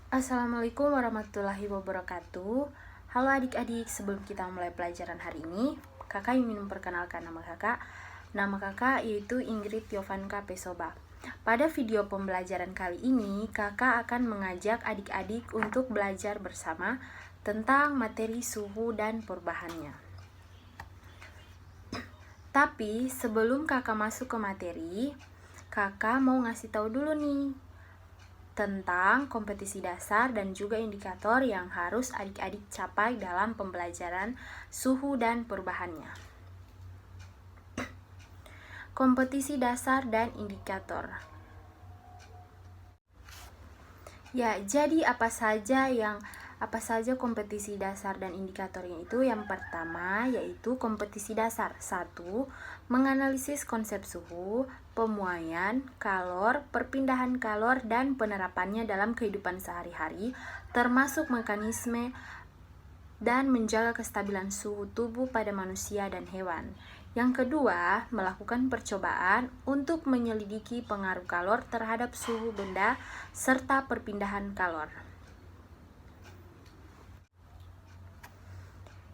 Assalamualaikum warahmatullahi wabarakatuh. Halo adik-adik, sebelum kita mulai pelajaran hari ini, kakak ingin memperkenalkan nama kakak. Nama kakak yaitu Ingrid Yovanka Pesoba. Pada video pembelajaran kali ini, kakak akan mengajak adik-adik untuk belajar bersama tentang materi suhu dan perubahannya. Tapi sebelum kakak masuk ke materi, kakak mau ngasih tahu dulu nih tentang kompetisi dasar dan juga indikator yang harus adik-adik capai dalam pembelajaran suhu dan perubahannya. Kompetisi dasar dan indikator. Ya, jadi apa saja kompetisi dasar dan indikatornya itu? Yang pertama yaitu kompetisi dasar. 1. Menganalisis konsep suhu, pemuaian, kalor, perpindahan kalor, dan penerapannya dalam kehidupan sehari-hari, termasuk mekanisme dan menjaga kestabilan suhu tubuh pada manusia dan hewan. Yang kedua, melakukan percobaan untuk menyelidiki pengaruh kalor terhadap suhu benda serta perpindahan kalor.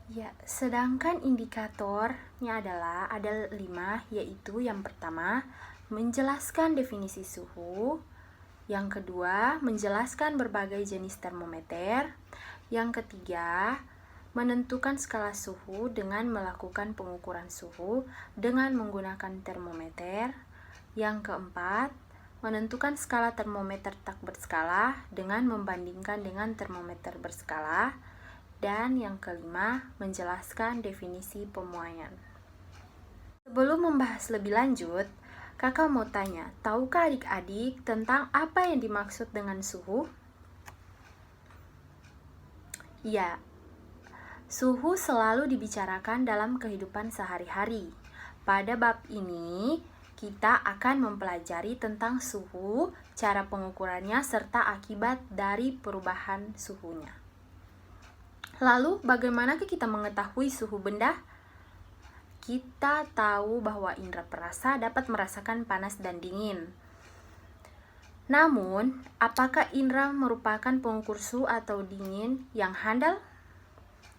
Ya, sedangkan indikatornya ada 5, yaitu yang pertama, menjelaskan definisi suhu. Yang kedua, menjelaskan berbagai jenis termometer. Yang ketiga, menentukan skala suhu dengan melakukan pengukuran suhu dengan menggunakan termometer. Yang keempat, menentukan skala termometer tak berskala dengan membandingkan dengan termometer berskala. Dan yang kelima, menjelaskan definisi pemuaian. Sebelum membahas lebih lanjut, kakak mau tanya, tahukah adik-adik tentang apa yang dimaksud dengan suhu? Ya, suhu selalu dibicarakan dalam kehidupan sehari-hari. Pada bab ini, kita akan mempelajari tentang suhu, cara pengukurannya, serta akibat dari perubahan suhunya. Lalu, bagaimanakah kita mengetahui suhu benda? Kita tahu bahwa indera perasa dapat merasakan panas dan dingin. Namun, apakah indera merupakan pengukur suhu atau dingin yang handal?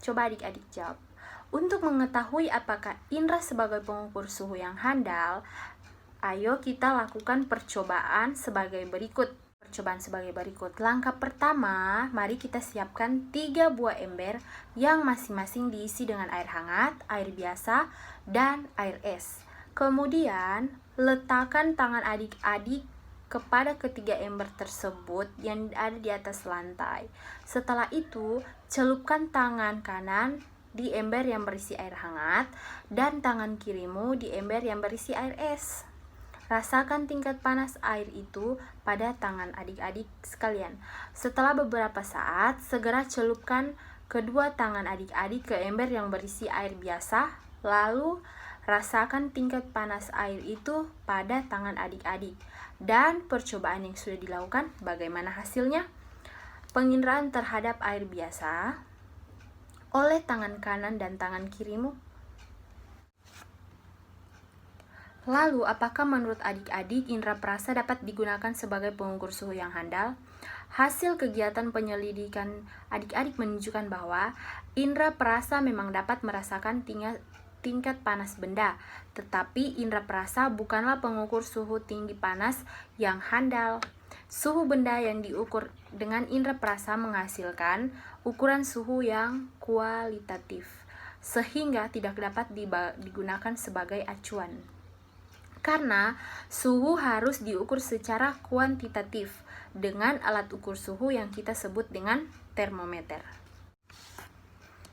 Coba adik-adik jawab. Untuk mengetahui apakah indera sebagai pengukur suhu yang handal, ayo kita lakukan percobaan sebagai berikut. Langkah pertama, mari kita siapkan 3 buah ember yang masing-masing diisi dengan air hangat, air biasa, dan air es. Kemudian, letakkan tangan adik-adik kepada ketiga ember tersebut yang ada di atas lantai. Setelah itu, celupkan tangan kanan di ember yang berisi air hangat dan tangan kirimu di ember yang berisi air es. Rasakan tingkat panas air itu pada tangan adik-adik sekalian. Setelah beberapa saat, segera celupkan kedua tangan adik-adik ke ember yang berisi air biasa. Lalu, rasakan tingkat panas air itu pada tangan adik-adik. Dan percobaan yang sudah dilakukan, bagaimana hasilnya? Penginderaan terhadap air biasa oleh tangan kanan dan tangan kirimu. Lalu, apakah menurut adik-adik indera perasa dapat digunakan sebagai pengukur suhu yang handal? Hasil kegiatan penyelidikan adik-adik menunjukkan bahwa indera perasa memang dapat merasakan tingkat panas benda, tetapi indera perasa bukanlah pengukur suhu tinggi panas yang handal. Suhu benda yang diukur dengan indera perasa menghasilkan ukuran suhu yang kualitatif, sehingga tidak dapat digunakan sebagai acuan. Karena suhu harus diukur secara kuantitatif dengan alat ukur suhu yang kita sebut dengan termometer.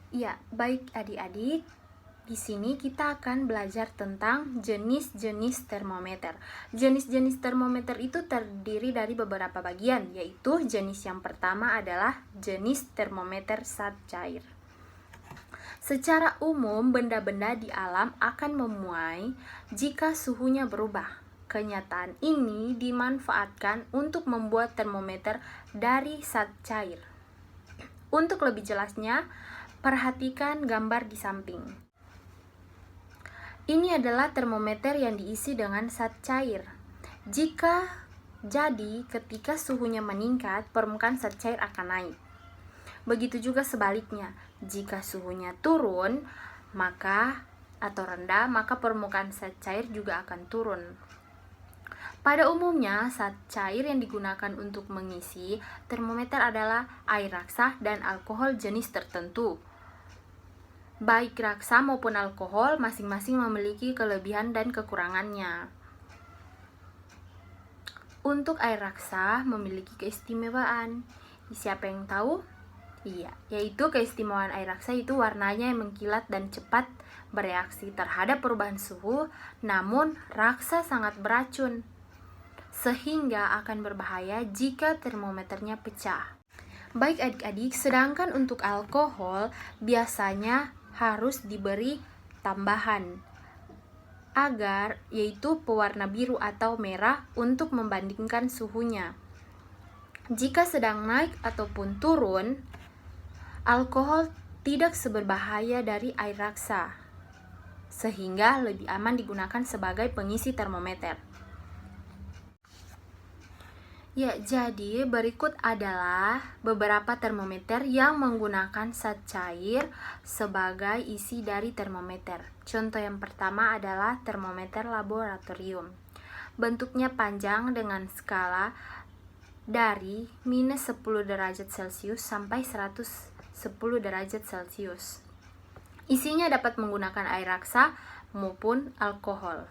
Ya, baik adik-adik, di sini kita akan belajar tentang jenis-jenis termometer. Jenis-jenis termometer itu terdiri dari beberapa bagian, yaitu jenis yang pertama adalah jenis termometer zat cair. Secara umum, benda-benda di alam akan memuai jika suhunya berubah. Kenyataan ini dimanfaatkan untuk membuat termometer dari zat cair. Untuk lebih jelasnya, perhatikan gambar di samping. Ini adalah termometer yang diisi dengan zat cair. Jika Jadi, ketika suhunya meningkat, permukaan zat cair akan naik. Begitu juga sebaliknya, jika suhunya turun, atau rendah, maka permukaan zat cair juga akan turun. Pada umumnya, zat cair yang digunakan untuk mengisi termometer adalah air raksa dan alkohol jenis tertentu. Baik raksa maupun alkohol masing-masing memiliki kelebihan dan kekurangannya. Untuk air raksa memiliki keistimewaan. Siapa yang tahu? Iya, yaitu keistimewaan air raksa itu warnanya yang mengkilat dan cepat bereaksi terhadap perubahan suhu, namun raksa sangat beracun, sehingga akan berbahaya jika termometernya pecah. Baik adik-adik, sedangkan untuk alkohol biasanya harus diberi tambahan yaitu pewarna biru atau merah untuk membandingkan suhunya. Jika sedang naik ataupun turun, alkohol tidak seberbahaya dari air raksa, sehingga lebih aman digunakan sebagai pengisi termometer. Ya, jadi berikut adalah beberapa termometer yang menggunakan zat cair sebagai isi dari termometer. Contoh yang pertama adalah termometer laboratorium. Bentuknya panjang dengan skala dari minus 10 derajat Celcius sampai 110 derajat Celcius. Isinya dapat menggunakan air raksa maupun alkohol.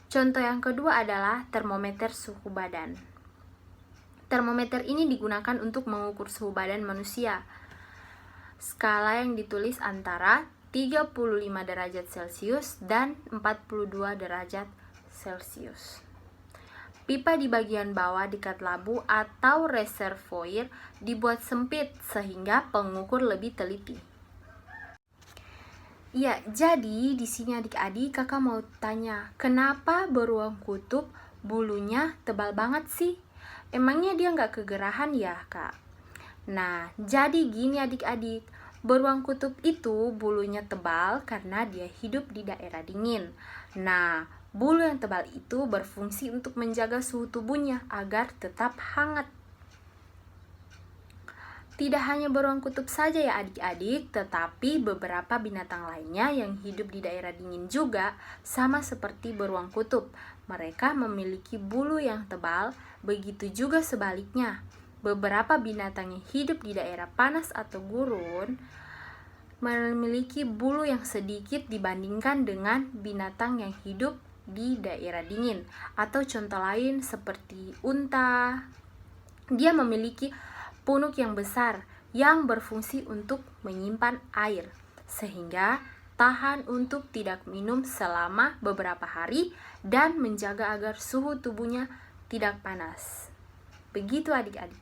Contoh yang kedua adalah termometer suhu badan. Termometer ini digunakan untuk mengukur suhu badan manusia. Skala yang ditulis antara 35 derajat Celcius dan 42 derajat Celcius. Pipa di bagian bawah dekat labu atau reservoir dibuat sempit sehingga pengukur lebih teliti. Ya, jadi di sini adik-adik kakak mau tanya, kenapa beruang kutub bulunya tebal banget sih? Emangnya dia nggak kegerahan ya, Kak? Nah, jadi gini adik-adik, beruang kutub itu bulunya tebal karena dia hidup di daerah dingin. Nah, bulu yang tebal itu berfungsi untuk menjaga suhu tubuhnya agar tetap hangat. Tidak hanya beruang kutub saja ya adik-adik, tetapi beberapa binatang lainnya yang hidup di daerah dingin juga sama seperti beruang kutub. Mereka memiliki bulu yang tebal, begitu juga sebaliknya. Beberapa binatang yang hidup di daerah panas atau gurun memiliki bulu yang sedikit dibandingkan dengan binatang yang hidup di daerah dingin. Atau contoh lain seperti unta, dia memiliki punuk yang besar yang berfungsi untuk menyimpan air, sehingga tahan untuk tidak minum selama beberapa hari dan menjaga agar suhu tubuhnya tidak panas. Begitu adik-adik.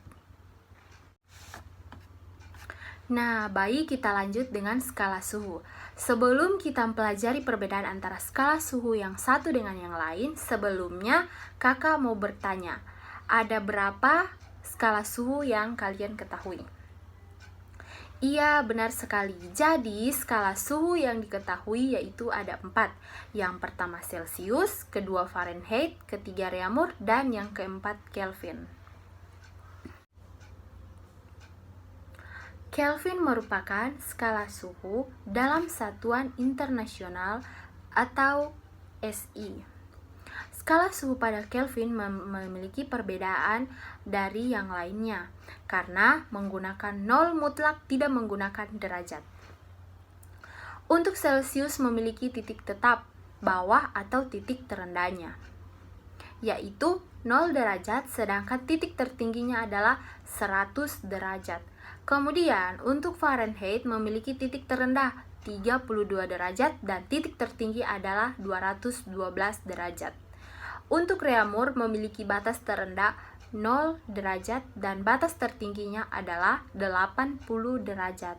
Nah, baik, kita lanjut dengan skala suhu. Sebelum kita mempelajari perbedaan antara skala suhu yang satu dengan yang lain, sebelumnya kakak mau bertanya, ada berapa skala suhu yang kalian ketahui? Iya, benar sekali. Jadi, skala suhu yang diketahui yaitu ada 4. Yang pertama Celcius, kedua Fahrenheit, ketiga Reaumur, dan yang keempat Kelvin. Kelvin merupakan skala suhu dalam satuan internasional atau SI. Skala suhu pada Kelvin memiliki perbedaan dari yang lainnya karena menggunakan 0 mutlak, tidak menggunakan derajat. Untuk Celcius memiliki titik tetap bawah atau titik terendahnya, yaitu 0 derajat, sedangkan titik tertingginya adalah 100 derajat. Kemudian untuk Fahrenheit memiliki titik terendah 32 derajat dan titik tertinggi adalah 212 derajat. Untuk Reaumur memiliki batas terendah 0 derajat dan batas tertingginya adalah 80 derajat.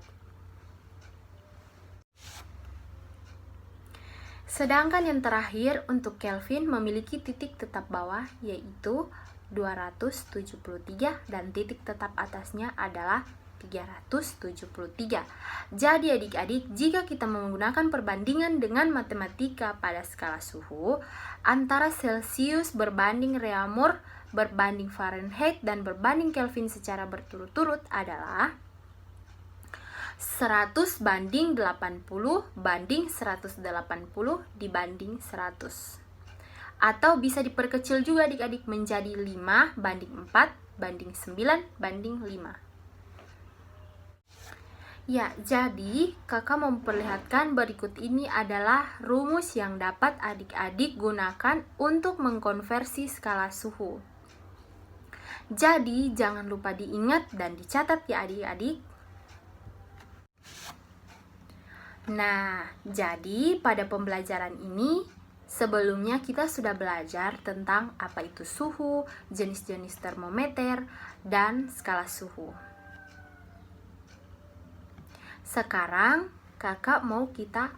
Sedangkan yang terakhir untuk Kelvin memiliki titik tetap bawah yaitu 273 dan titik tetap atasnya adalah 373. Jadi adik-adik, jika kita menggunakan perbandingan dengan matematika pada skala suhu antara Celcius berbanding Reaumur berbanding Fahrenheit dan berbanding Kelvin secara berturut-turut adalah 100 banding 80 banding 180 dibanding 100. Atau bisa diperkecil juga adik-adik menjadi 5 banding 4 banding 9 banding 5. Ya, jadi kakak memperlihatkan berikut ini adalah rumus yang dapat adik-adik gunakan untuk mengkonversi skala suhu. Jadi, jangan lupa diingat dan dicatat ya adik-adik. Nah, jadi pada pembelajaran ini sebelumnya kita sudah belajar tentang apa itu suhu, jenis-jenis termometer, dan skala suhu. Sekarang kakak mau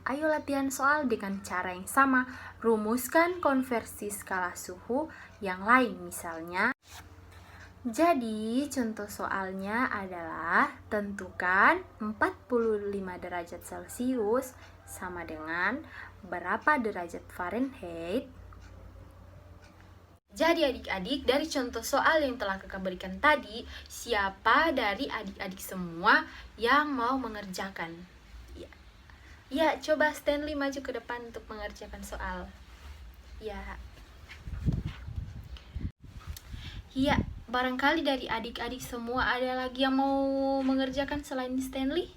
ayo latihan soal dengan cara yang sama. Rumuskan konversi skala suhu yang lain misalnya. Jadi contoh soalnya adalah tentukan 45 derajat Celcius sama dengan berapa derajat Fahrenheit. Jadi adik-adik, dari contoh soal yang telah kakak berikan tadi, siapa dari adik-adik semua yang mau mengerjakan? Ya, coba Stanley maju ke depan untuk mengerjakan soal. Ya, barangkali dari adik-adik semua ada lagi yang mau mengerjakan selain Stanley?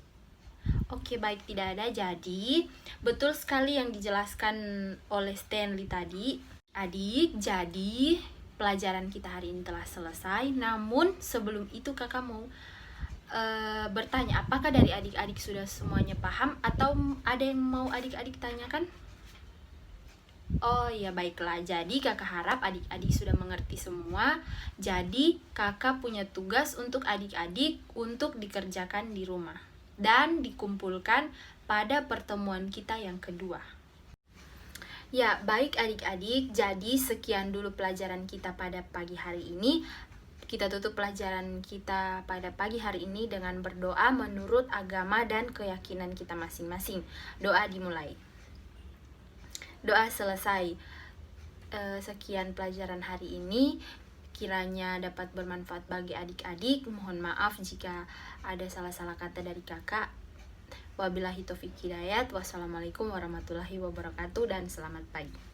Oke, baik, tidak ada. Jadi, betul sekali yang dijelaskan oleh Stanley tadi. Adik, jadi pelajaran kita hari ini telah selesai. Namun sebelum itu kakak mau bertanya, apakah dari adik-adik sudah semuanya paham atau ada yang mau adik-adik tanyakan? Oh ya, baiklah. Jadi kakak harap adik-adik sudah mengerti semua. Jadi kakak punya tugas untuk adik-adik untuk dikerjakan di rumah dan dikumpulkan pada pertemuan kita yang kedua. Ya, baik adik-adik, jadi sekian dulu pelajaran kita pada pagi hari ini. Kita tutup pelajaran kita pada pagi hari ini dengan berdoa menurut agama dan keyakinan kita masing-masing. Doa dimulai. Doa selesai. Sekian pelajaran hari ini. Kiranya dapat bermanfaat bagi adik-adik. Mohon maaf jika ada salah-salah kata dari kakak. Wabillahi taufiq hidayat. Wassalamualaikum warahmatullahi wabarakatuh dan selamat pagi.